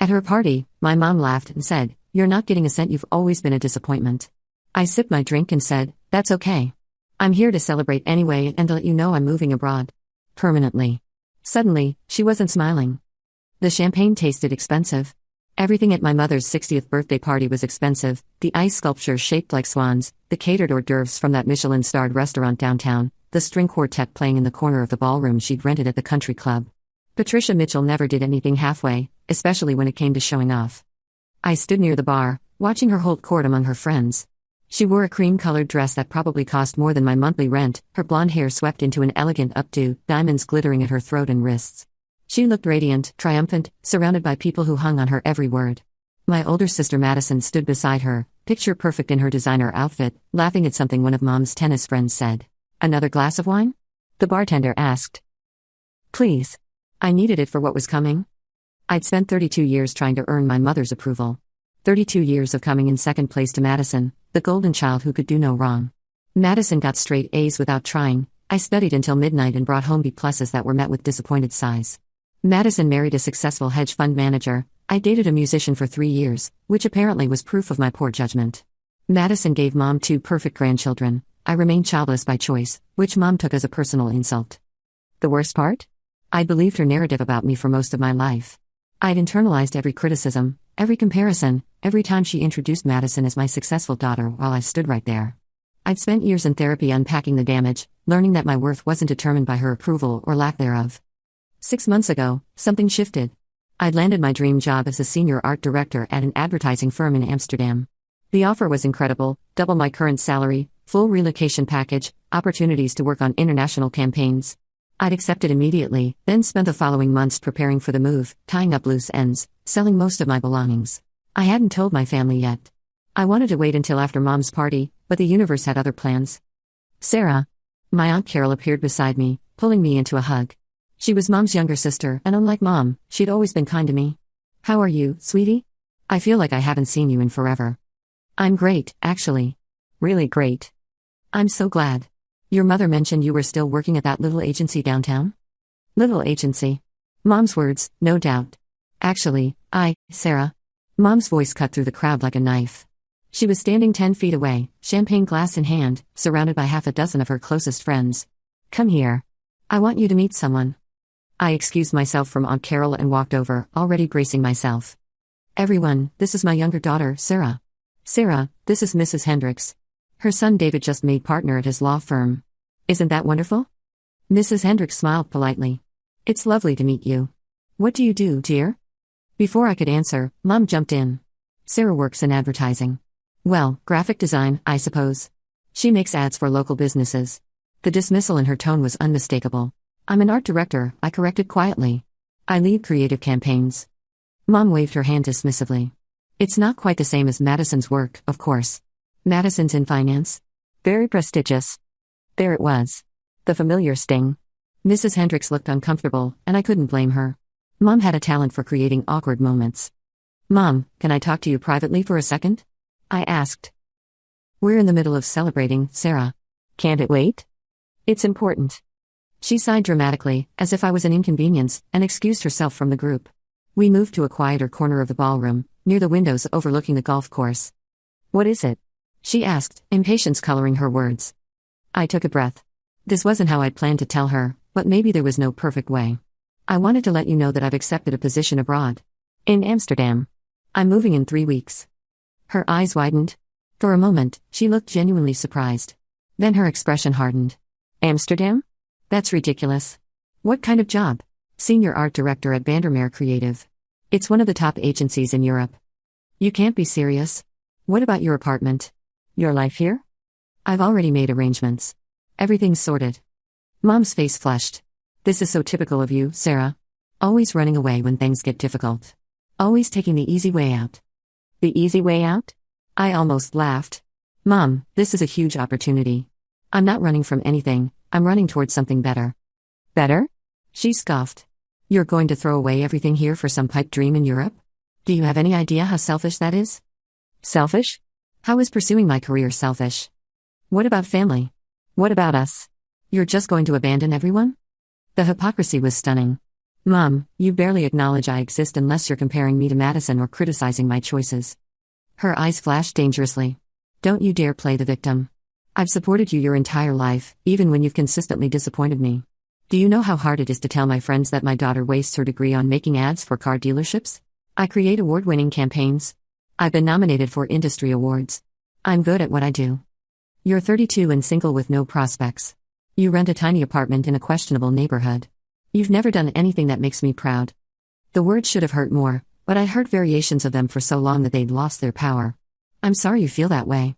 At her party, my mom laughed and said, "You're not getting a cent, you've always been a disappointment." I sipped my drink and said, "That's okay. I'm here to celebrate anyway and to let you know I'm moving abroad. Permanently." Suddenly, she wasn't smiling. The champagne tasted expensive. Everything at my mother's 60th birthday party was expensive: the ice sculptures shaped like swans, the catered hors d'oeuvres from that Michelin-starred restaurant downtown, the string quartet playing in the corner of the ballroom she'd rented at the country club. Patricia Mitchell never did anything halfway, especially when it came to showing off. I stood near the bar, watching her hold court among her friends. She wore a cream-colored dress that probably cost more than my monthly rent, her blonde hair swept into an elegant updo, diamonds glittering at her throat and wrists. She looked radiant, triumphant, surrounded by people who hung on her every word. My older sister Madison stood beside her, picture perfect in her designer outfit, laughing at something one of Mom's tennis friends said. "Another glass of wine?" the bartender asked. "Please." I needed it for what was coming. I'd spent 32 years trying to earn my mother's approval. 32 years of coming in second place to Madison, the golden child who could do no wrong. Madison got straight A's without trying. I studied until midnight and brought home B+s that were met with disappointed sighs. Madison married a successful hedge fund manager. I dated a musician for 3 years, which apparently was proof of my poor judgment. Madison gave Mom 2 perfect grandchildren. I remained childless by choice, which Mom took as a personal insult. The worst part? I believed her narrative about me for most of my life. I'd internalized every criticism, every comparison, every time she introduced Madison as my successful daughter while I stood right there. I'd spent years in therapy unpacking the damage, learning that my worth wasn't determined by her approval or lack thereof. 6 months ago, something shifted. I'd landed my dream job as a senior art director at an advertising firm in Amsterdam. The offer was incredible: double my current salary, full relocation package, opportunities to work on international campaigns. I'd accepted immediately, then spent the following months preparing for the move, tying up loose ends, selling most of my belongings. I hadn't told my family yet. I wanted to wait until after Mom's party, but the universe had other plans. "Sarah." My Aunt Carol appeared beside me, pulling me into a hug. She was Mom's younger sister, and unlike Mom, she'd always been kind to me. "How are you, sweetie? I feel like I haven't seen you in forever." "I'm great, actually. Really great." "I'm so glad. Your mother mentioned you were still working at that little agency downtown?" "Little agency?" Mom's words, no doubt. "Actually, Sarah." Mom's voice cut through the crowd like a knife. She was standing 10 feet away, champagne glass in hand, surrounded by half a dozen of her closest friends. "Come here. I want you to meet someone." I excused myself from Aunt Carol and walked over, already bracing myself. "Everyone, this is my younger daughter, Sarah. Sarah, this is Mrs. Hendricks. Her son David just made partner at his law firm. Isn't that wonderful?" Mrs. Hendricks smiled politely. "It's lovely to meet you. What do you do, dear?" Before I could answer, Mom jumped in. "Sarah works in advertising. Well, graphic design, I suppose. She makes ads for local businesses." The dismissal in her tone was unmistakable. "I'm an art director," I corrected quietly. "I lead creative campaigns." Mom waved her hand dismissively. "It's not quite the same as Madison's work, of course. Madison's in finance. Very prestigious." There it was. The familiar sting. Mrs. Hendricks looked uncomfortable, and I couldn't blame her. Mom had a talent for creating awkward moments. "Mom, can I talk to you privately for a second?" I asked. "We're in the middle of celebrating, Sarah. Can't it wait? It's important." She sighed dramatically, as if I was an inconvenience, and excused herself from the group. We moved to a quieter corner of the ballroom, near the windows overlooking the golf course. "What is it?" she asked, impatience coloring her words. I took a breath. This wasn't how I'd planned to tell her, but maybe there was no perfect way. "I wanted to let you know that I've accepted a position abroad. In Amsterdam. I'm moving in 3 weeks." Her eyes widened. For a moment, she looked genuinely surprised. Then her expression hardened. "Amsterdam? That's ridiculous. What kind of job?" "Senior art director at Vandermeer Creative. It's one of the top agencies in Europe." "You can't be serious. What about your apartment? Your life here?" "I've already made arrangements. Everything's sorted." Mom's face flushed. "This is so typical of you, Sarah. Always running away when things get difficult. Always taking the easy way out." "The easy way out?" I almost laughed. "Mom, this is a huge opportunity. I'm not running from anything, I'm running towards something better." "Better?" She scoffed. "You're going to throw away everything here for some pipe dream in Europe? Do you have any idea how selfish that is?" "Selfish? How is pursuing my career selfish? What about family? What about us? You're just going to abandon everyone?" The hypocrisy was stunning. Mom, you barely acknowledge I exist unless you're comparing me to Madison or criticizing my choices. Her eyes flashed dangerously. Don't you dare play the victim. I've supported you your entire life, even when you've consistently disappointed me. Do you know how hard it is to tell my friends that my daughter wastes her degree on making ads for car dealerships? I create award-winning campaigns. I've been nominated for industry awards. I'm good at what I do. You're 32 and single with no prospects. You rent a tiny apartment in a questionable neighborhood. You've never done anything that makes me proud. The words should have hurt more, but I heard variations of them for so long that they'd lost their power. I'm sorry you feel that way.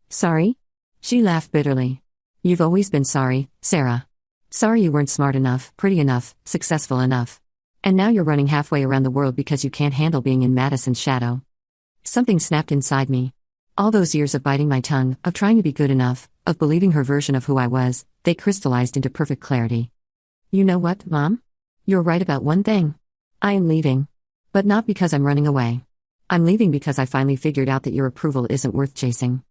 Sorry? She laughed bitterly. You've always been sorry, Sarah. Sorry you weren't smart enough, pretty enough, successful enough. And now you're running halfway around the world because you can't handle being in Madison's shadow. Something snapped inside me. All those years of biting my tongue, of trying to be good enough, of believing her version of who I was, they crystallized into perfect clarity. You know what, Mom? You're right about one thing. I am leaving. But not because I'm running away. I'm leaving because I finally figured out that your approval isn't worth chasing.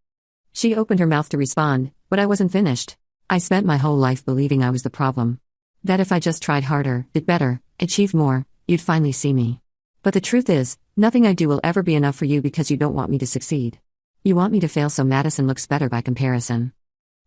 She opened her mouth to respond, but I wasn't finished. I spent my whole life believing I was the problem. That if I just tried harder, did better, achieved more, you'd finally see me. But the truth is, nothing I do will ever be enough for you because you don't want me to succeed. You want me to fail so Madison looks better by comparison.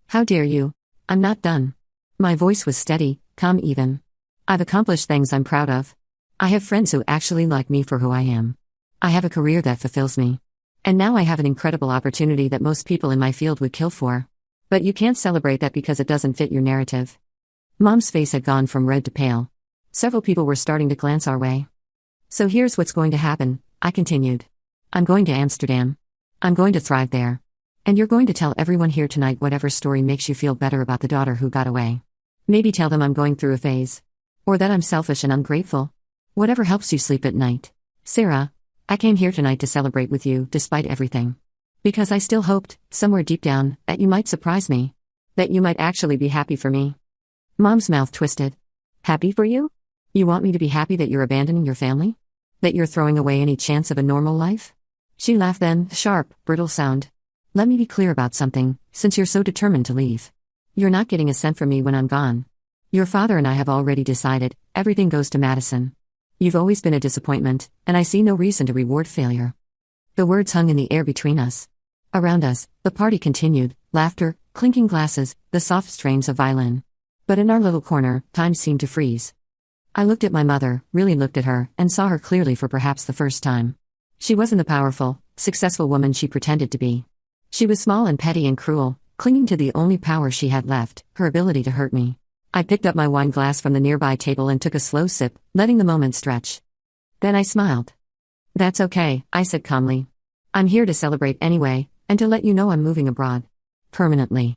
How dare you? I'm not done. My voice was steady, calm even. I've accomplished things I'm proud of. I have friends who actually like me for who I am. I have a career that fulfills me. And now I have an incredible opportunity that most people in my field would kill for. But you can't celebrate that because it doesn't fit your narrative. Mom's face had gone from red to pale. Several people were starting to glance our way. So here's what's going to happen, I continued. I'm going to Amsterdam. I'm going to thrive there. And you're going to tell everyone here tonight whatever story makes you feel better about the daughter who got away. Maybe tell them I'm going through a phase. Or that I'm selfish and ungrateful. Whatever helps you sleep at night. Sarah, I came here tonight to celebrate with you, despite everything. Because I still hoped, somewhere deep down, that you might surprise me. That you might actually be happy for me. Mom's mouth twisted. Happy for you? You want me to be happy that you're abandoning your family? That you're throwing away any chance of a normal life? She laughed then, sharp, brittle sound. Let me be clear about something, since you're so determined to leave. You're not getting a cent from me when I'm gone. Your father and I have already decided, everything goes to Madison. You've always been a disappointment, and I see no reason to reward failure. The words hung in the air between us. Around us, the party continued, laughter, clinking glasses, the soft strains of violin. But in our little corner, time seemed to freeze. I looked at my mother, really looked at her, and saw her clearly for perhaps the first time. She wasn't the powerful, successful woman she pretended to be. She was small and petty and cruel, clinging to the only power she had left, her ability to hurt me. I picked up my wine glass from the nearby table and took a slow sip, letting the moment stretch. Then I smiled. That's okay, I said calmly. I'm here to celebrate anyway, and to let you know I'm moving abroad. Permanently.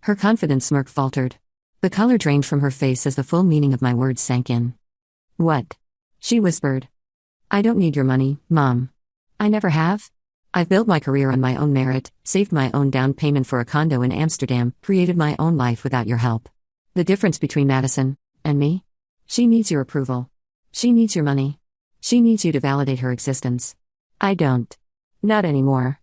Her confident smirk faltered. The color drained from her face as the full meaning of my words sank in. What? She whispered. I don't need your money, Mom. I never have. I've built my career on my own merit, saved my own down payment for a condo in Amsterdam, created my own life without your help. The difference between Madison and me? She needs your approval. She needs your money. She needs you to validate her existence. I don't. Not anymore.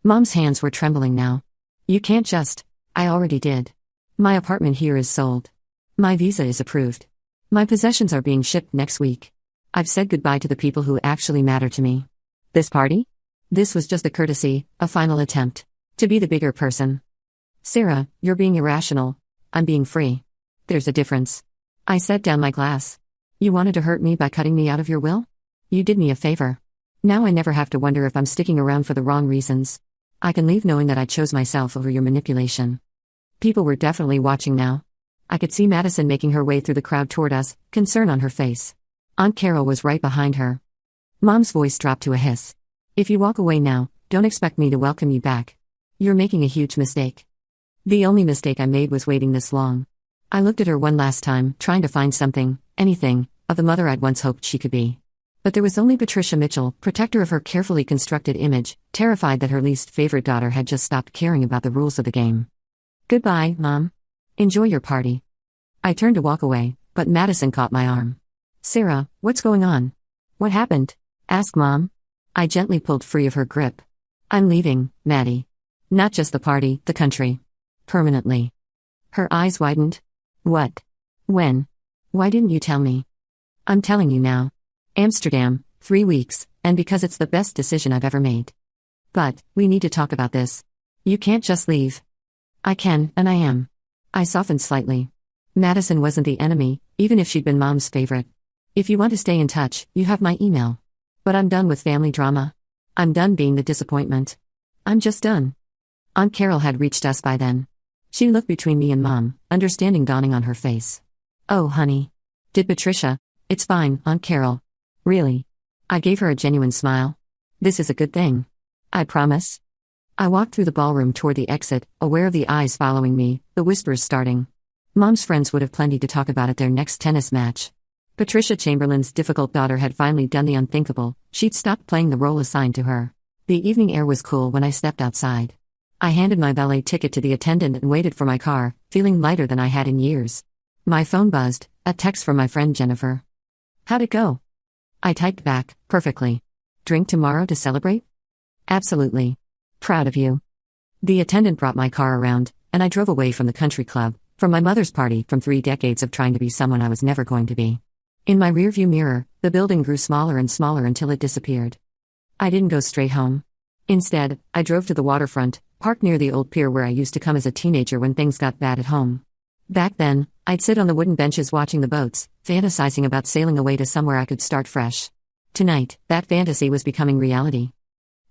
Mom's hands were trembling now. You can't just. I already did. My apartment here is sold. My visa is approved. My possessions are being shipped next week. I've said goodbye to the people who actually matter to me. This party? This was just a courtesy, a final attempt. To be the bigger person. Sarah, you're being irrational. I'm being free. There's a difference. I set down my glass. You wanted to hurt me by cutting me out of your will? You did me a favor. Now I never have to wonder if I'm sticking around for the wrong reasons. I can leave knowing that I chose myself over your manipulation. People were definitely watching now. I could see Madison making her way through the crowd toward us, concern on her face. Aunt Carol was right behind her. Mom's voice dropped to a hiss. If you walk away now, don't expect me to welcome you back. You're making a huge mistake. The only mistake I made was waiting this long. I looked at her one last time, trying to find something, anything, of the mother I'd once hoped she could be. But there was only Patricia Mitchell, protector of her carefully constructed image, terrified that her least favorite daughter had just stopped caring about the rules of the game. Goodbye, Mom. Enjoy your party. I turned to walk away, but Madison caught my arm. Sarah, what's going on? What happened? Asked Mom. I gently pulled free of her grip. I'm leaving, Maddie. Not just the party, the country. Permanently. Her eyes widened. What? When? Why didn't you tell me? I'm telling you now. Amsterdam, 3 weeks, and because it's the best decision I've ever made. But, we need to talk about this. You can't just leave. I can, and I am. I softened slightly. Madison wasn't the enemy, even if she'd been Mom's favorite. If you want to stay in touch, you have my email. But I'm done with family drama. I'm done being the disappointment. I'm just done. Aunt Carol had reached us by then. She looked between me and Mom, understanding dawning on her face. Oh, honey. Did Patricia? It's fine, Aunt Carol. Really? I gave her a genuine smile. This is a good thing. I promise. I walked through the ballroom toward the exit, aware of the eyes following me, the whispers starting. Mom's friends would have plenty to talk about at their next tennis match. Patricia Chamberlain's difficult daughter had finally done the unthinkable. She'd stopped playing the role assigned to her. The evening air was cool when I stepped outside. I handed my valet ticket to the attendant and waited for my car, feeling lighter than I had in years. My phone buzzed, a text from my friend Jennifer. How'd it go? I typed back, perfectly. Drink tomorrow to celebrate? Absolutely. Proud of you. The attendant brought my car around, and I drove away from the country club, from my mother's party, from 3 decades of trying to be someone I was never going to be. In my rearview mirror, the building grew smaller and smaller until it disappeared. I didn't go straight home. Instead, I drove to the waterfront, parked near the old pier where I used to come as a teenager when things got bad at home. Back then, I'd sit on the wooden benches watching the boats, fantasizing about sailing away to somewhere I could start fresh. Tonight, that fantasy was becoming reality.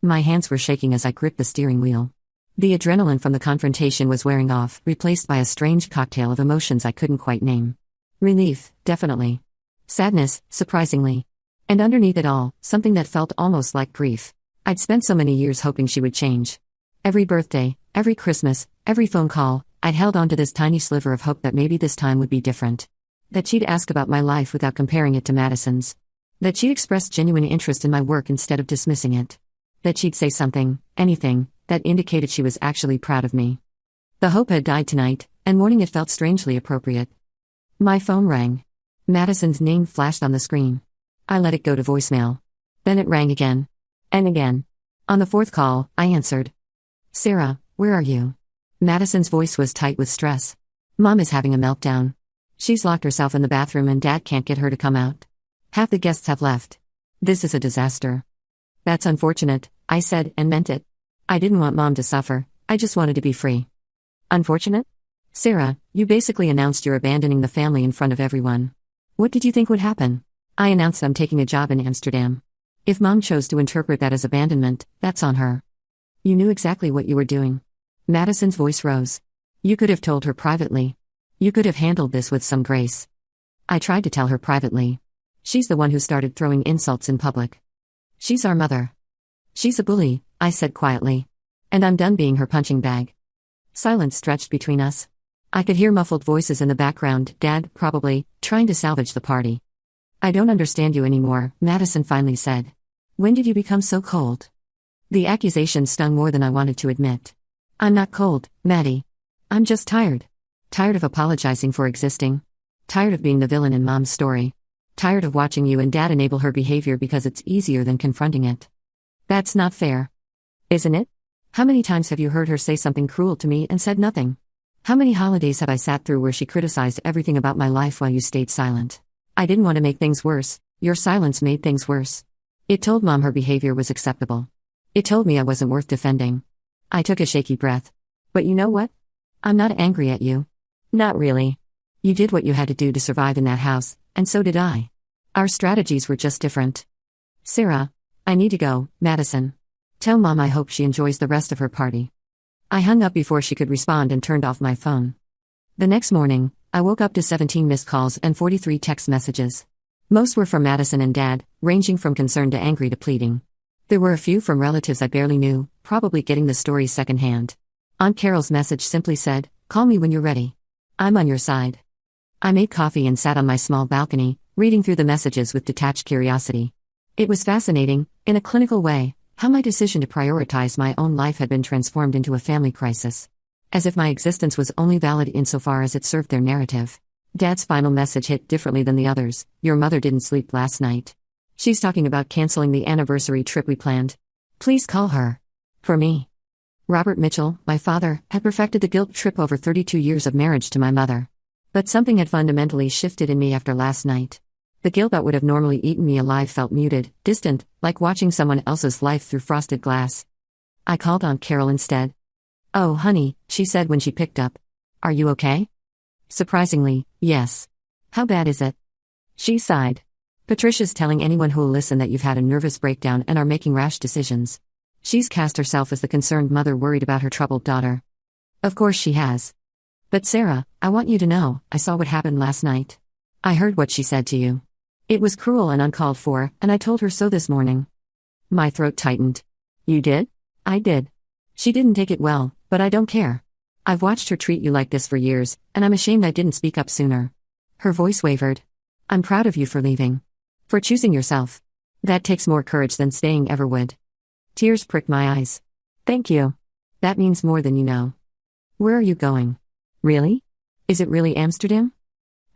My hands were shaking as I gripped the steering wheel. The adrenaline from the confrontation was wearing off, replaced by a strange cocktail of emotions I couldn't quite name. Relief, definitely. Sadness, surprisingly. And underneath it all, something that felt almost like grief. I'd spent so many years hoping she would change. Every birthday, every Christmas, every phone call, I'd held on to this tiny sliver of hope that maybe this time would be different. That she'd ask about my life without comparing it to Madison's. That she'd express genuine interest in my work instead of dismissing it. That she'd say something, anything, that indicated she was actually proud of me. The hope had died tonight, and morning it felt strangely appropriate. My phone rang. Madison's name flashed on the screen. I let it go to voicemail. Then it rang again. And again. On the 4th call, I answered. Sarah, where are you? Madison's voice was tight with stress. Mom is having a meltdown. She's locked herself in the bathroom and Dad can't get her to come out. Half the guests have left. This is a disaster. That's unfortunate, I said, and meant it. I didn't want Mom to suffer, I just wanted to be free. Unfortunate? Sarah, you basically announced you're abandoning the family in front of everyone. What did you think would happen? I announced I'm taking a job in Amsterdam. If Mom chose to interpret that as abandonment, that's on her. You knew exactly what you were doing. Madison's voice rose. You could have told her privately. You could have handled this with some grace. I tried to tell her privately. She's the one who started throwing insults in public. She's our mother. She's a bully, I said quietly. And I'm done being her punching bag. Silence stretched between us. I could hear muffled voices in the background, Dad, probably, trying to salvage the party. I don't understand you anymore, Madison finally said. When did you become so cold? The accusation stung more than I wanted to admit. I'm not cold, Maddie. I'm just tired. Tired of apologizing for existing. Tired of being the villain in Mom's story. Tired of watching you and Dad enable her behavior because it's easier than confronting it. That's not fair. Isn't it? How many times have you heard her say something cruel to me and said nothing? How many holidays have I sat through where she criticized everything about my life while you stayed silent? I didn't want to make things worse. Your silence made things worse. It told Mom her behavior was acceptable. It told me I wasn't worth defending. I took a shaky breath. But you know what? I'm not angry at you. Not really. You did what you had to do to survive in that house, and so did I. Our strategies were just different. Sarah, I need to go, Madison. Tell Mom I hope she enjoys the rest of her party. I hung up before she could respond and turned off my phone. The next morning, I woke up to 17 missed calls and 43 text messages. Most were from Madison and Dad, ranging from concerned to angry to pleading. There were a few from relatives I barely knew, probably getting the story secondhand. Aunt Carol's message simply said, "Call me when you're ready. I'm on your side." I made coffee and sat on my small balcony, reading through the messages with detached curiosity. It was fascinating, in a clinical way, how my decision to prioritize my own life had been transformed into a family crisis. As if my existence was only valid insofar as it served their narrative. Dad's final message hit differently than the others. Your mother didn't sleep last night. She's talking about canceling the anniversary trip we planned. Please call her. For me. Robert Mitchell, my father, had perfected the guilt trip over 32 years of marriage to my mother. But something had fundamentally shifted in me after last night. The guilt that would have normally eaten me alive felt muted, distant, like watching someone else's life through frosted glass. I called Aunt Carol instead. "Oh, honey," she said when she picked up. "Are you okay?" Surprisingly, yes. "How bad is it?" She sighed. "Patricia's telling anyone who'll listen that you've had a nervous breakdown and are making rash decisions. She's cast herself as the concerned mother worried about her troubled daughter." "Of course she has. But Sarah, I want you to know, I saw what happened last night. I heard what she said to you. It was cruel and uncalled for, and I told her so this morning." My throat tightened. "You did?" "I did. She didn't take it well, but I don't care. I've watched her treat you like this for years, and I'm ashamed I didn't speak up sooner." Her voice wavered. "I'm proud of you for leaving. For choosing yourself. That takes more courage than staying ever would." Tears pricked my eyes. "Thank you. That means more than you know." "Where are you going?" "Really? Is it really Amsterdam?"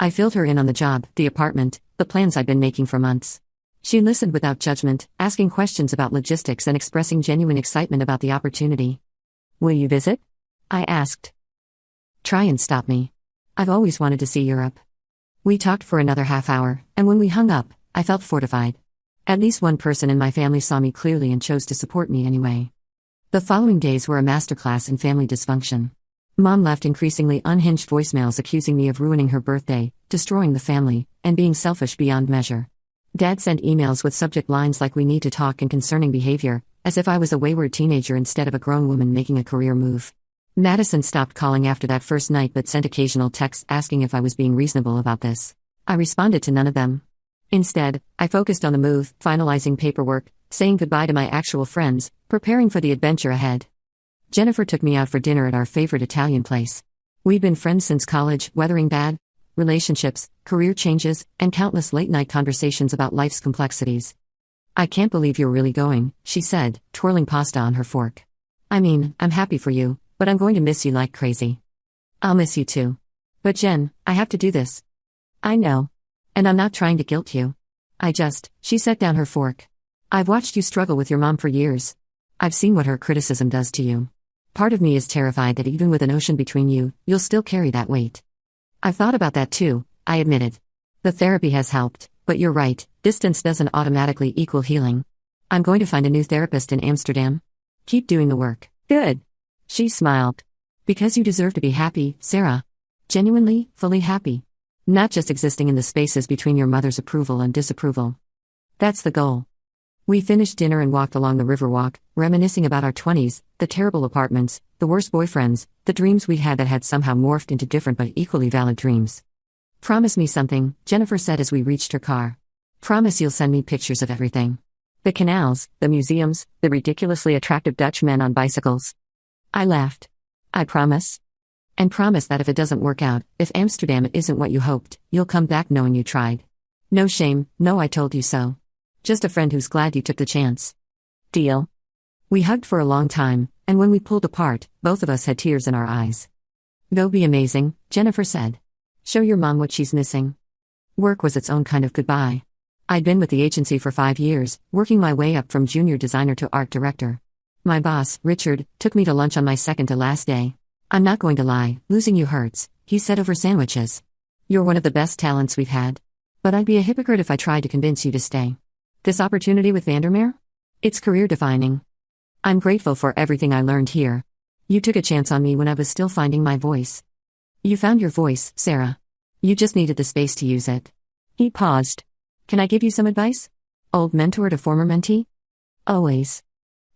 I filled her in on the job, the apartment, the plans I'd been making for months. She listened without judgment, asking questions about logistics and expressing genuine excitement about the opportunity. "Will you visit?" I asked. "Try and stop me. I've always wanted to see Europe." We talked for another half hour, and when we hung up, I felt fortified. At least one person in my family saw me clearly and chose to support me anyway. The following days were a masterclass in family dysfunction. Mom left increasingly unhinged voicemails accusing me of ruining her birthday, destroying the family, and being selfish beyond measure. Dad sent emails with subject lines like "we need to talk" and concerning behavior, as if I was a wayward teenager instead of a grown woman making a career move. Madison stopped calling after that first night but sent occasional texts asking if I was being reasonable about this. I responded to none of them. Instead, I focused on the move, finalizing paperwork, saying goodbye to my actual friends, preparing for the adventure ahead. Jennifer took me out for dinner at our favorite Italian place. We'd been friends since college, weathering bad relationships, career changes, and countless late-night conversations about life's complexities. "I can't believe you're really going," she said, twirling pasta on her fork. "I mean, I'm happy for you, but I'm going to miss you like crazy." "I'll miss you too. But Jen, I have to do this." "I know. And I'm not trying to guilt you. She set down her fork. "I've watched you struggle with your mom for years. I've seen what her criticism does to you. Part of me is terrified that even with an ocean between you, you'll still carry that weight." "I've thought about that too," I admitted. "The therapy has helped, but you're right, distance doesn't automatically equal healing. I'm going to find a new therapist in Amsterdam. Keep doing the work." "Good." She smiled. "Because you deserve to be happy, Sarah. Genuinely, fully happy. Not just existing in the spaces between your mother's approval and disapproval. That's the goal." We finished dinner and walked along the Riverwalk, reminiscing about our 20s, the terrible apartments, the worst boyfriends, the dreams we'd had that had somehow morphed into different but equally valid dreams. "Promise me something," Jennifer said as we reached her car. "Promise you'll send me pictures of everything. The canals, the museums, the ridiculously attractive Dutch men on bicycles." I laughed. "I promise. And promise that if it doesn't work out, if Amsterdam isn't what you hoped, you'll come back knowing you tried. No shame, no I told you so. Just a friend who's glad you took the chance. Deal?" We hugged for a long time, and when we pulled apart, both of us had tears in our eyes. "Go be amazing," Jennifer said. "Show your mom what she's missing." Work was its own kind of goodbye. I'd been with the agency for 5 years, working my way up from junior designer to art director. My boss, Richard, took me to lunch on my second to last day. "I'm not going to lie, losing you hurts," he said over sandwiches. "You're one of the best talents we've had. But I'd be a hypocrite if I tried to convince you to stay. This opportunity with Vandermeer? It's career-defining. I'm grateful for everything I learned here. You took a chance on me when I was still finding my voice. You found your voice, Sarah. You just needed the space to use it." He paused. "Can I give you some advice? Old mentor to former mentee? Always.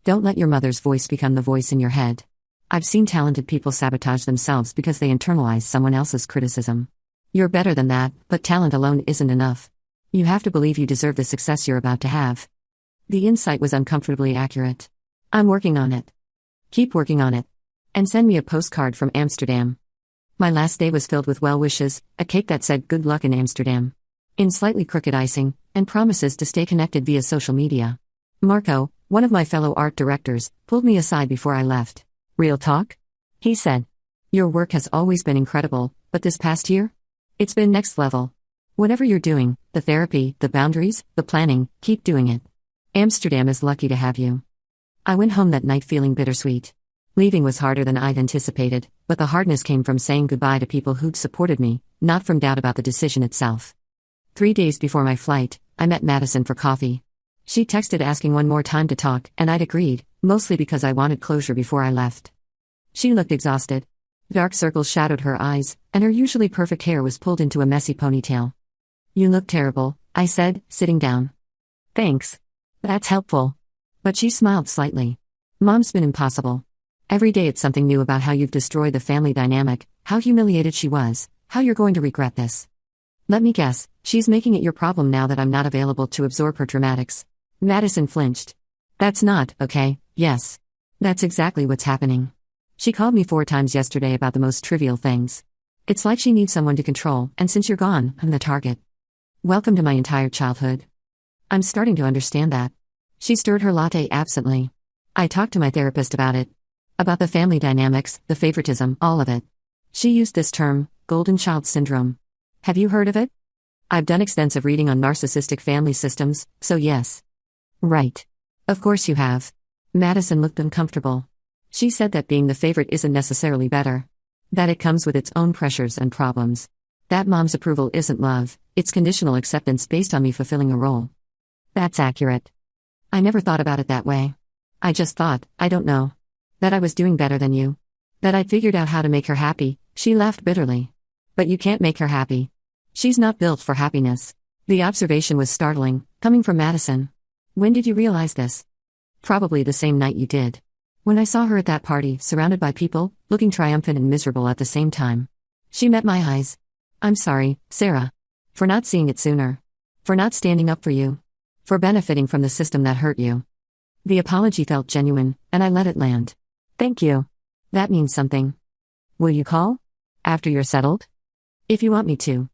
Don't let your mother's voice become the voice in your head. I've seen talented people sabotage themselves because they internalize someone else's criticism. You're better than that, but talent alone isn't enough. You have to believe you deserve the success you're about to have." The insight was uncomfortably accurate. "I'm working on it." "Keep working on it. And send me a postcard from Amsterdam." My last day was filled with well wishes, a cake that said "Good luck in Amsterdam," in slightly crooked icing, and promises to stay connected via social media. Marco, one of my fellow art directors, pulled me aside before I left. "Real talk?" he said. "Your work has always been incredible, but this past year? It's been next level. Whatever you're doing, the therapy, the boundaries, the planning, keep doing it. Amsterdam is lucky to have you." I went home that night feeling bittersweet. Leaving was harder than I'd anticipated, but the hardness came from saying goodbye to people who'd supported me, not from doubt about the decision itself. 3 days before my flight, I met Madison for coffee. She texted asking one more time to talk, and I'd agreed, mostly because I wanted closure before I left. She looked exhausted. Dark circles shadowed her eyes, and her usually perfect hair was pulled into a messy ponytail. "You look terrible," I said, sitting down. "Thanks. That's helpful." But she smiled slightly. "Mom's been impossible. Every day it's something new about how you've destroyed the family dynamic, how humiliated she was, how you're going to regret this. Let me guess, she's making it your problem now that I'm not available to absorb her dramatics." Madison flinched. "That's not, okay, yes. That's exactly what's happening. She called me 4 times yesterday about the most trivial things. It's like she needs someone to control, and since you're gone, I'm the target. Welcome to my entire childhood. I'm starting to understand that." She stirred her latte absently. "I talked to my therapist about it. About the family dynamics, the favoritism, all of it. She used this term, golden child syndrome. Have you heard of it?" "I've done extensive reading on narcissistic family systems, so yes." "Right. Of course you have." Madison looked uncomfortable. She said that being the favorite isn't necessarily better. That it comes with its own pressures and problems. That mom's approval isn't love, it's conditional acceptance based on me fulfilling a role. That's accurate. I never thought about it that way. I just thought, I don't know. That I was doing better than you. That I'd figured out how to make her happy." She laughed bitterly. "But you can't make her happy. She's not built for happiness." The observation was startling, coming from Madison. "When did you realize this?" "Probably the same night you did. When I saw her at that party, surrounded by people, looking triumphant and miserable at the same time. She met my eyes. I'm sorry, Sarah. For not seeing it sooner. For not standing up for you. For benefiting from the system that hurt you." The apology felt genuine, and I let it land. "Thank you. That means something. Will you call? After you're settled?" "If you want me to."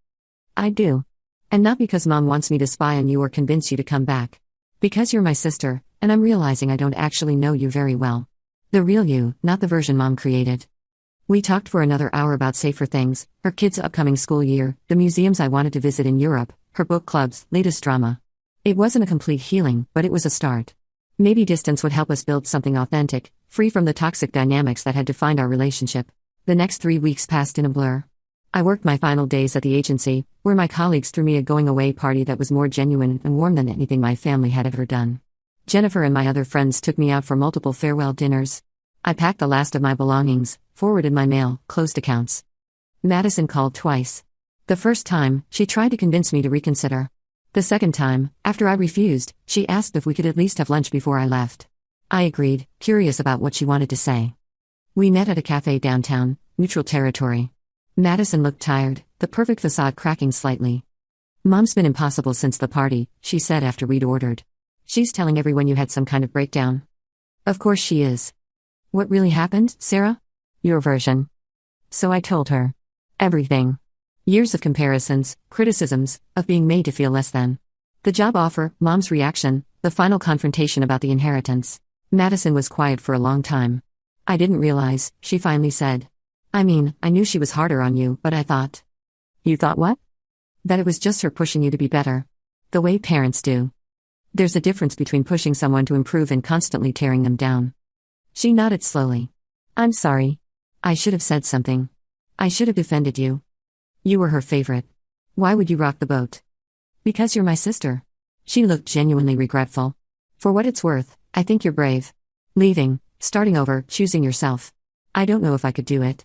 "I do. And not because Mom wants me to spy on you or convince you to come back. Because you're my sister, and I'm realizing I don't actually know you very well. The real you, not the version Mom created." We talked for another hour about safer things, her kids' upcoming school year, the museums I wanted to visit in Europe, her book clubs, latest drama. It wasn't a complete healing, but it was a start. Maybe distance would help us build something authentic, free from the toxic dynamics that had defined our relationship. The next 3 weeks passed in a blur. I worked my final days at the agency, where my colleagues threw me a going-away party that was more genuine and warm than anything my family had ever done. Jennifer and my other friends took me out for multiple farewell dinners. I packed the last of my belongings, forwarded my mail, closed accounts. Madison called twice. The first time, she tried to convince me to reconsider. The second time, after I refused, she asked if we could at least have lunch before I left. I agreed, curious about what she wanted to say. We met at a cafe downtown, neutral territory. Madison looked tired, the perfect facade cracking slightly. "Mom's been impossible since the party," she said after we'd ordered. "She's telling everyone you had some kind of breakdown." "Of course she is." "What really happened, Sarah?" "Your version." So I told her. Everything. Years of comparisons, criticisms, of being made to feel less than. The job offer, Mom's reaction, the final confrontation about the inheritance. Madison was quiet for a long time. "I didn't realize," she finally said. "I mean, I knew she was harder on you, but I thought." "You thought what?" "That it was just her pushing you to be better. The way parents do. There's a difference between pushing someone to improve and constantly tearing them down." She nodded slowly. "I'm sorry. I should have said something. I should have defended you. You were her favorite. Why would you rock the boat?" "Because you're my sister." She looked genuinely regretful. "For what it's worth, I think you're brave. Leaving, starting over, choosing yourself. I don't know if I could do it."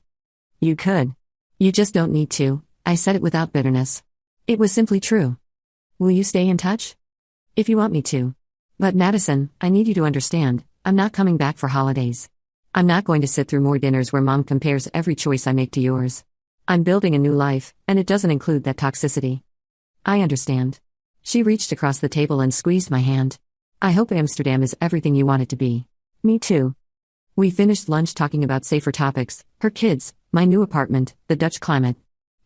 "You could. You just don't need to." I said it without bitterness. It was simply true. "Will you stay in touch?" "If you want me to. But Madison, I need you to understand, I'm not coming back for holidays. I'm not going to sit through more dinners where Mom compares every choice I make to yours. I'm building a new life, and it doesn't include that toxicity." "I understand." She reached across the table and squeezed my hand. "I hope Amsterdam is everything you want it to be." "Me too." We finished lunch talking about safer topics, her kids, my new apartment, the Dutch climate.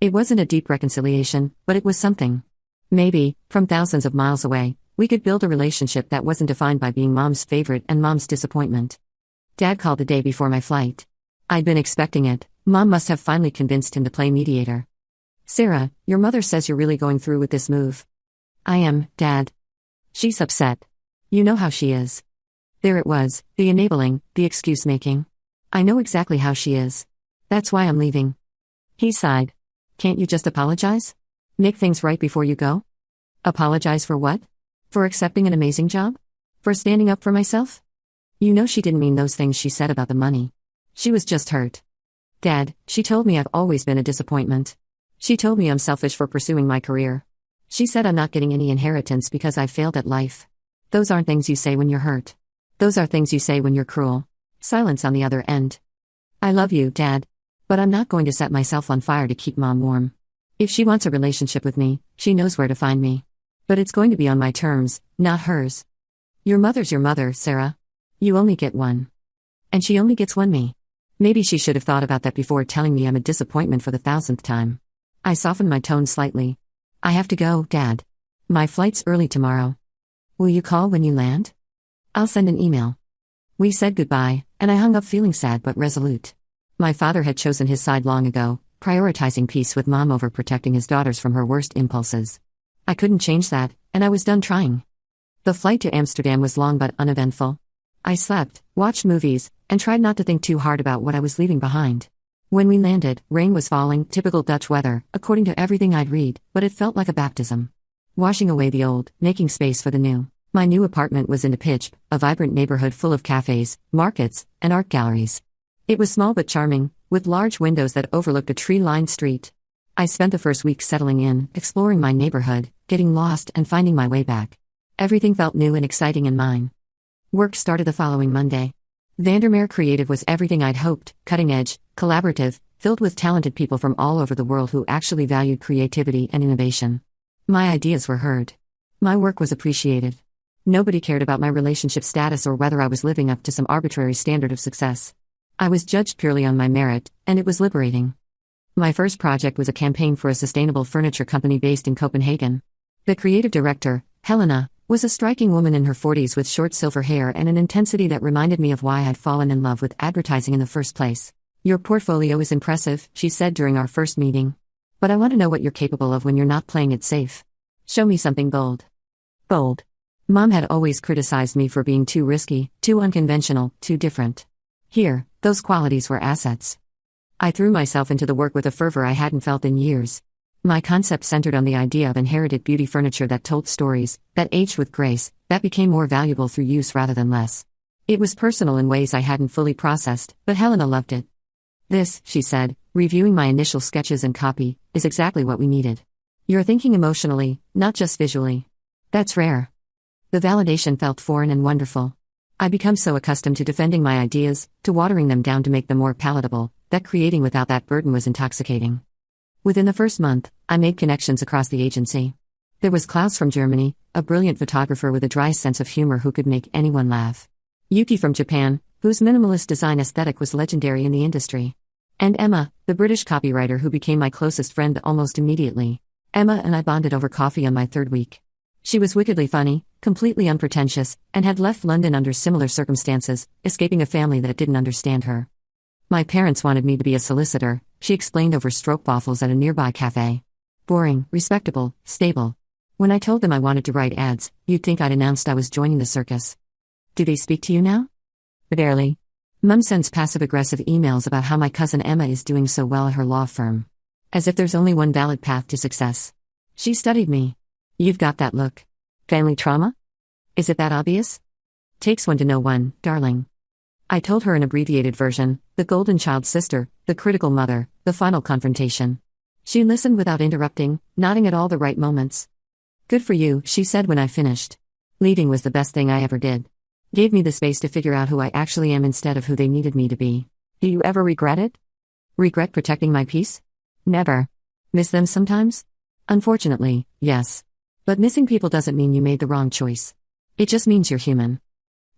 It wasn't a deep reconciliation, but it was something. Maybe, from thousands of miles away, we could build a relationship that wasn't defined by being Mom's favorite and Mom's disappointment. Dad called the day before my flight. I'd been expecting it. Mom must have finally convinced him to play mediator. "Sarah, your mother says you're really going through with this move." "I am, Dad." "She's upset. You know how she is." There it was, the enabling, the excuse-making. "I know exactly how she is. That's why I'm leaving." He sighed. "Can't you just apologize? Make things right before you go?" Apologize for what? For accepting an amazing job? For standing up for myself? You know she didn't mean those things she said about the money. She was just hurt. Dad, she told me I've always been a disappointment. She told me I'm selfish for pursuing my career. She said I'm not getting any inheritance because I failed at life. Those aren't things you say when you're hurt. Those are things you say when you're cruel. Silence on the other end. I love you, Dad. But I'm not going to set myself on fire to keep Mom warm. If she wants a relationship with me, she knows where to find me. But it's going to be on my terms, not hers. Your mother's your mother, Sarah. You only get one. And she only gets one me. Maybe she should have thought about that before telling me I'm a disappointment for the 1000th time. I softened my tone slightly. I have to go, Dad. My flight's early tomorrow. Will you call when you land? I'll send an email. We said goodbye, and I hung up feeling sad but resolute. My father had chosen his side long ago, prioritizing peace with Mom over protecting his daughters from her worst impulses. I couldn't change that, and I was done trying. The flight to Amsterdam was long but uneventful. I slept, watched movies, and tried not to think too hard about what I was leaving behind. When we landed, rain was falling, typical Dutch weather, according to everything I'd read, but it felt like a baptism. Washing away the old, making space for the new. My new apartment was in Pitch, a vibrant neighborhood full of cafes, markets, and art galleries. It was small but charming, with large windows that overlooked a tree-lined street. I spent the first week settling in, exploring my neighborhood, getting lost and finding my way back. Everything felt new and exciting in mine. Work started the following Monday. Vandermeer Creative was everything I'd hoped, cutting-edge, collaborative, filled with talented people from all over the world who actually valued creativity and innovation. My ideas were heard. My work was appreciated. Nobody cared about my relationship status or whether I was living up to some arbitrary standard of success. I was judged purely on my merit, and it was liberating. My first project was a campaign for a sustainable furniture company based in Copenhagen. The creative director, Helena, was a striking woman in her 40s with short silver hair and an intensity that reminded me of why I'd fallen in love with advertising in the first place. Your portfolio is impressive, she said during our first meeting. But I want to know what you're capable of when you're not playing it safe. Show me something bold. Bold. Mom had always criticized me for being too risky, too unconventional, too different. Here, those qualities were assets. I threw myself into the work with a fervor I hadn't felt in years. My concept centered on the idea of inherited beauty furniture that told stories, that aged with grace, that became more valuable through use rather than less. It was personal in ways I hadn't fully processed, but Helena loved it. This, she said, reviewing my initial sketches and copy, is exactly what we needed. You're thinking emotionally, not just visually. That's rare. The validation felt foreign and wonderful. I'd become so accustomed to defending my ideas, to watering them down to make them more palatable, that creating without that burden was intoxicating. Within the first month, I made connections across the agency. There was Klaus from Germany, a brilliant photographer with a dry sense of humor who could make anyone laugh. Yuki from Japan, whose minimalist design aesthetic was legendary in the industry. And Emma, the British copywriter who became my closest friend almost immediately. Emma and I bonded over coffee on my third week. She was wickedly funny, completely unpretentious, and had left London under similar circumstances, escaping a family that didn't understand her. My parents wanted me to be a solicitor, she explained over stroopwafels at a nearby cafe. Boring, respectable, stable. When I told them I wanted to write ads, you'd think I'd announced I was joining the circus. Do they speak to you now? Barely. Mum sends passive-aggressive emails about how my cousin Emma is doing so well at her law firm. As if there's only one valid path to success. She studied me. You've got that look. Family trauma? Is it that obvious? Takes one to know one, darling. I told her an abbreviated version, the golden child sister, the critical mother, the final confrontation. She listened without interrupting, nodding at all the right moments. Good for you, she said when I finished. Leaving was the best thing I ever did. Gave me the space to figure out who I actually am instead of who they needed me to be. Do you ever regret it? Regret protecting my peace? Never. Miss them sometimes? Unfortunately, yes. But missing people doesn't mean you made the wrong choice. It just means you're human.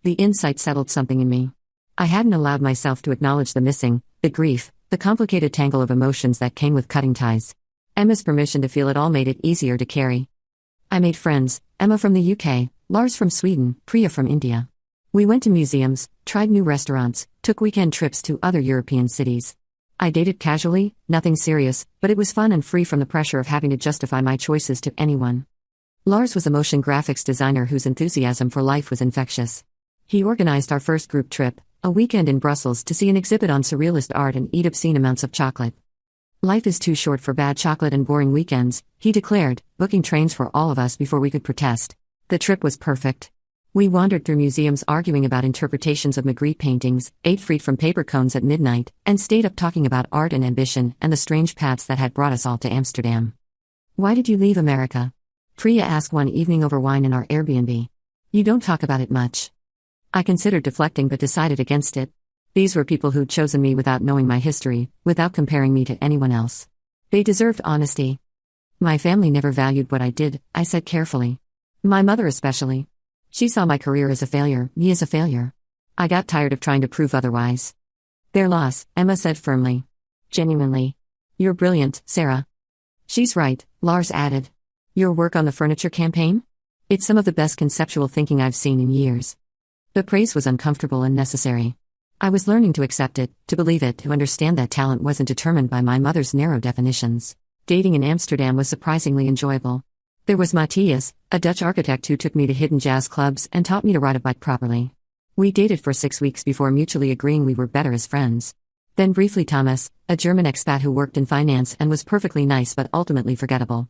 The insight settled something in me. I hadn't allowed myself to acknowledge the missing, the grief, the complicated tangle of emotions that came with cutting ties. Emma's permission to feel it all made it easier to carry. I made friends, Emma from the UK, Lars from Sweden, Priya from India. We went to museums, tried new restaurants, took weekend trips to other European cities. I dated casually, nothing serious, but it was fun and free from the pressure of having to justify my choices to anyone. Lars was a motion graphics designer whose enthusiasm for life was infectious. He organized our first group trip, a weekend in Brussels to see an exhibit on surrealist art and eat obscene amounts of chocolate. Life is too short for bad chocolate and boring weekends, he declared, booking trains for all of us before we could protest. The trip was perfect. We wandered through museums arguing about interpretations of Magritte paintings, ate fruit from paper cones at midnight, and stayed up talking about art and ambition and the strange paths that had brought us all to Amsterdam. Why did you leave America? Priya asked one evening over wine in our Airbnb. You don't talk about it much. I considered deflecting but decided against it. These were people who'd chosen me without knowing my history, without comparing me to anyone else. They deserved honesty. My family never valued what I did, I said carefully. My mother especially. She saw my career as a failure, me as a failure. I got tired of trying to prove otherwise. Their loss, Emma said firmly. Genuinely. You're brilliant, Sarah. She's right, Lars added. Your work on the furniture campaign? It's some of the best conceptual thinking I've seen in years. The praise was uncomfortable and necessary. I was learning to accept it, to believe it, to understand that talent wasn't determined by my mother's narrow definitions. Dating in Amsterdam was surprisingly enjoyable. There was Matthias, a Dutch architect who took me to hidden jazz clubs and taught me to ride a bike properly. We dated for 6 weeks before mutually agreeing we were better as friends. Then briefly Thomas, a German expat who worked in finance and was perfectly nice but ultimately forgettable.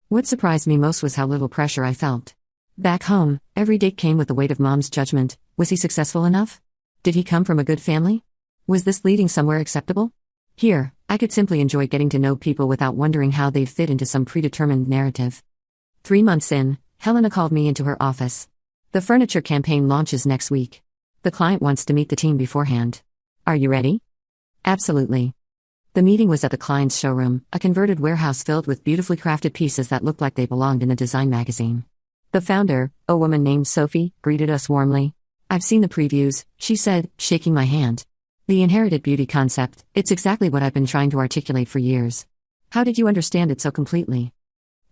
What surprised me most was how little pressure I felt. Back home, every date came with the weight of mom's judgment. Was he successful enough? Did he come from a good family? Was this leading somewhere acceptable? Here, I could simply enjoy getting to know people without wondering how they'd fit into some predetermined narrative. 3 months in, Helena called me into her office. The furniture campaign launches next week. The client wants to meet the team beforehand. Are you ready? Absolutely. The meeting was at the client's showroom, a converted warehouse filled with beautifully crafted pieces that looked like they belonged in a design magazine. The founder, a woman named Sophie, greeted us warmly. I've seen the previews, she said, shaking my hand. The inherited beauty concept, it's exactly what I've been trying to articulate for years. How did you understand it so completely?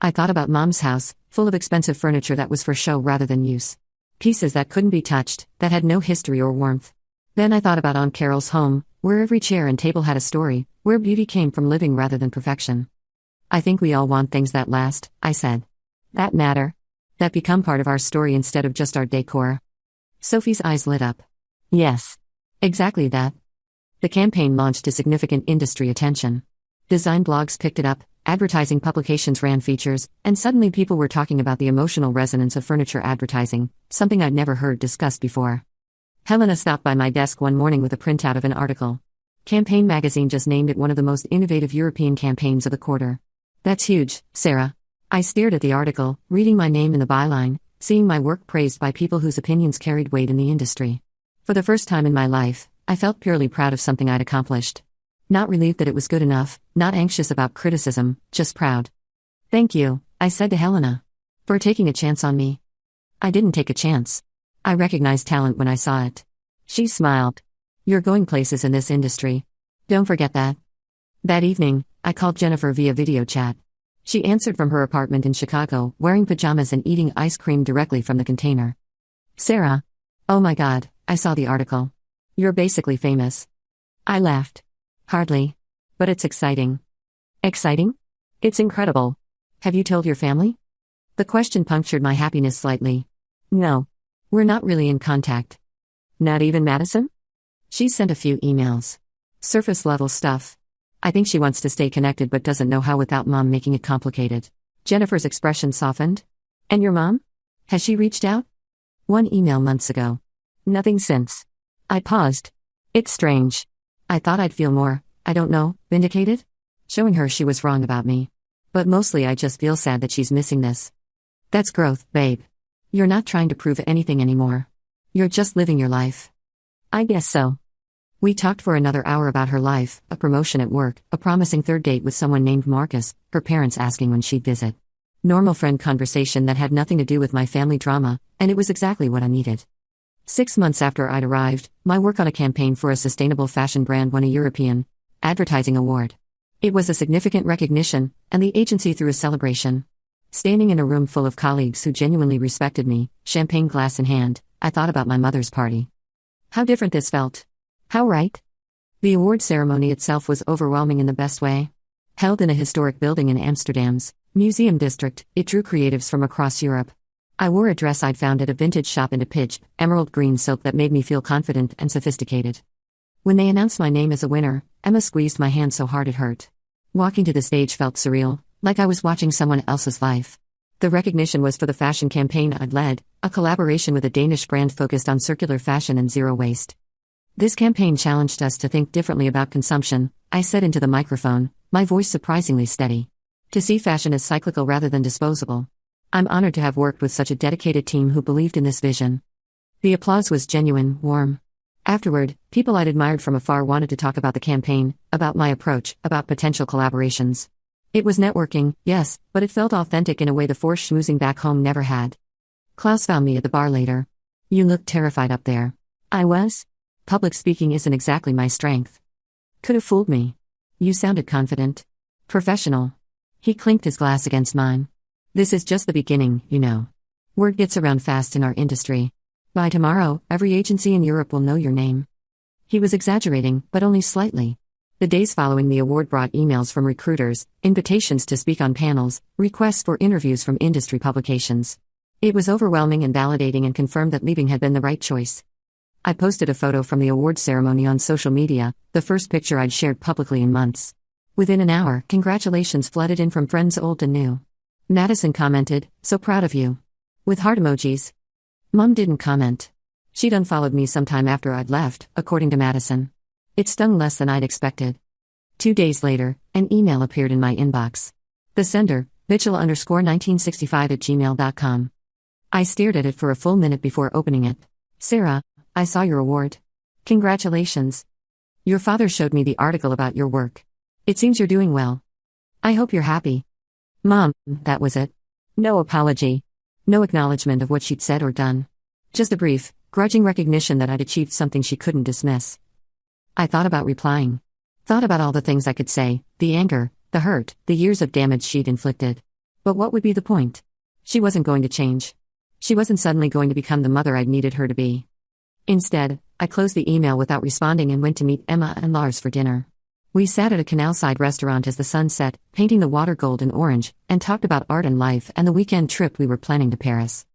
I thought about Mom's house, full of expensive furniture that was for show rather than use. Pieces that couldn't be touched, that had no history or warmth. Then I thought about Aunt Carol's home, where every chair and table had a story, where beauty came from living rather than perfection. I think we all want things that last, I said. That matter. That become part of our story instead of just our decor. Sophie's eyes lit up. Yes. Exactly that. The campaign launched to significant industry attention. Design blogs picked it up, advertising publications ran features, and suddenly people were talking about the emotional resonance of furniture advertising, something I'd never heard discussed before. Helena stopped by my desk one morning with a printout of an article. Campaign magazine just named it one of the most innovative European campaigns of the quarter. That's huge, Sarah. I stared at the article, reading my name in the byline, seeing my work praised by people whose opinions carried weight in the industry. For the first time in my life, I felt purely proud of something I'd accomplished. Not relieved that it was good enough, not anxious about criticism, just proud. Thank you, I said to Helena. For taking a chance on me. I didn't take a chance. I recognized talent when I saw it. She smiled. You're going places in this industry. Don't forget that. That evening, I called Jennifer via video chat. She answered from her apartment in Chicago, wearing pajamas and eating ice cream directly from the container. Sarah. Oh my God, I saw the article. You're basically famous. I laughed. Hardly. But it's exciting. Exciting? It's incredible. Have you told your family? The question punctured my happiness slightly. No. We're not really in contact. Not even Madison? She sent a few emails. Surface level stuff. I think she wants to stay connected but doesn't know how without Mom making it complicated. Jennifer's expression softened. And your mom? Has she reached out? One email months ago. Nothing since. I paused. It's strange. I thought I'd feel more, I don't know, vindicated? Showing her she was wrong about me. But mostly I just feel sad that she's missing this. That's growth, babe. You're not trying to prove anything anymore. You're just living your life. I guess so. We talked for another hour about her life, a promotion at work, a promising third date with someone named Marcus, her parents asking when she'd visit. Normal friend conversation that had nothing to do with my family drama, and it was exactly what I needed. 6 months after I'd arrived, my work on a campaign for a sustainable fashion brand won a European Advertising Award. It was a significant recognition, and the agency threw a celebration. Standing in a room full of colleagues who genuinely respected me, champagne glass in hand, I thought about my mother's party. How different this felt. How right? The award ceremony itself was overwhelming in the best way. Held in a historic building in Amsterdam's museum district, it drew creatives from across Europe. I wore a dress I'd found at a vintage shop in a pitch, emerald green silk that made me feel confident and sophisticated. When they announced my name as a winner, Emma squeezed my hand so hard it hurt. Walking to the stage felt surreal, like I was watching someone else's life. The recognition was for the fashion campaign I'd led, a collaboration with a Danish brand focused on circular fashion and zero waste. This campaign challenged us to think differently about consumption, I said into the microphone, my voice surprisingly steady. To see fashion as cyclical rather than disposable. I'm honored to have worked with such a dedicated team who believed in this vision. The applause was genuine, warm. Afterward, people I'd admired from afar wanted to talk about the campaign, about my approach, about potential collaborations. It was networking, yes, but it felt authentic in a way the forced schmoozing back home never had. Klaus found me at the bar later. You looked terrified up there. I was? Public speaking isn't exactly my strength. Could have fooled me. You sounded confident. Professional. He clinked his glass against mine. This is just the beginning, you know. Word gets around fast in our industry. By tomorrow, every agency in Europe will know your name. He was exaggerating, but only slightly. The days following the award brought emails from recruiters, invitations to speak on panels, requests for interviews from industry publications. It was overwhelming and validating and confirmed that leaving had been the right choice. I posted a photo from the award ceremony on social media, the first picture I'd shared publicly in months. Within an hour, congratulations flooded in from friends old and new. Madison commented, "So proud of you." With heart emojis. Mom didn't comment. She'd unfollowed me sometime after I'd left, according to Madison. It stung less than I'd expected. 2 days later, an email appeared in my inbox. The sender, Mitchell_1965@gmail.com. I stared at it for a full minute before opening it. Sarah, I saw your award. Congratulations. Your father showed me the article about your work. It seems you're doing well. I hope you're happy. Mom, that was it. No apology. No acknowledgement of what she'd said or done. Just a brief, grudging recognition that I'd achieved something she couldn't dismiss. I thought about replying. Thought about all the things I could say, the anger, the hurt, the years of damage she'd inflicted. But what would be the point? She wasn't going to change. She wasn't suddenly going to become the mother I'd needed her to be. Instead, I closed the email without responding and went to meet Emma and Lars for dinner. We sat at a canal-side restaurant as the sun set, painting the water gold and orange, and talked about art and life and the weekend trip we were planning to Paris.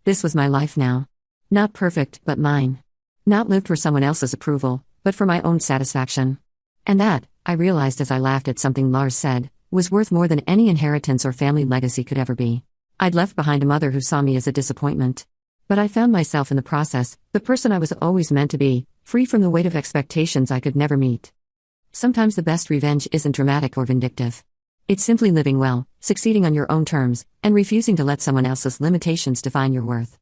This was my life now. Not perfect, but mine. Not lived for someone else's approval, but for my own satisfaction. And that, I realized as I laughed at something Lars said, was worth more than any inheritance or family legacy could ever be. I'd left behind a mother who saw me as a disappointment. But I found myself in the process, the person I was always meant to be, free from the weight of expectations I could never meet. Sometimes the best revenge isn't dramatic or vindictive. It's simply living well, succeeding on your own terms, and refusing to let someone else's limitations define your worth.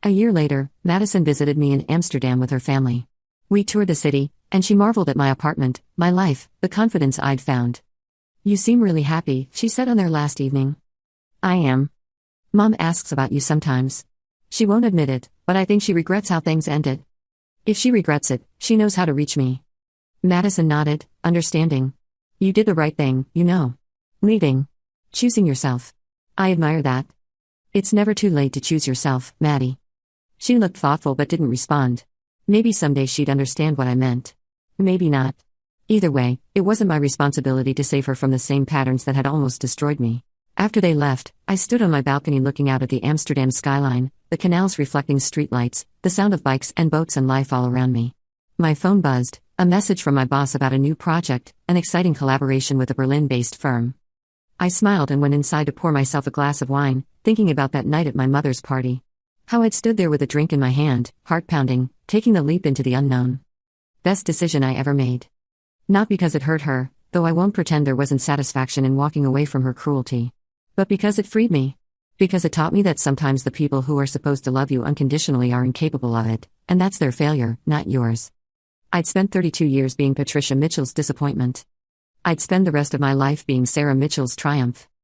A year later, Madison visited me in Amsterdam with her family. We toured the city, and she marveled at my apartment, my life, the confidence I'd found. You seem really happy, she said on their last evening. I am. Mom asks about you sometimes. She won't admit it, but I think she regrets how things ended. If she regrets it, she knows how to reach me. Madison nodded, understanding. You did the right thing, you know. Leaving. Choosing yourself. I admire that. It's never too late to choose yourself, Maddie. She looked thoughtful but didn't respond. Maybe someday she'd understand what I meant. Maybe not. Either way, it wasn't my responsibility to save her from the same patterns that had almost destroyed me. After they left, I stood on my balcony looking out at the Amsterdam skyline, the canals reflecting streetlights, the sound of bikes and boats and life all around me. My phone buzzed, a message from my boss about a new project, an exciting collaboration with a Berlin-based firm. I smiled and went inside to pour myself a glass of wine, thinking about that night at my mother's party. How I'd stood there with a drink in my hand, heart pounding, taking the leap into the unknown. Best decision I ever made. Not because it hurt her, though I won't pretend there wasn't satisfaction in walking away from her cruelty. But because it freed me. Because it taught me that sometimes the people who are supposed to love you unconditionally are incapable of it, and that's their failure, not yours. I'd spent 32 years being Patricia Mitchell's disappointment. I'd spend the rest of my life being Sarah Mitchell's triumph.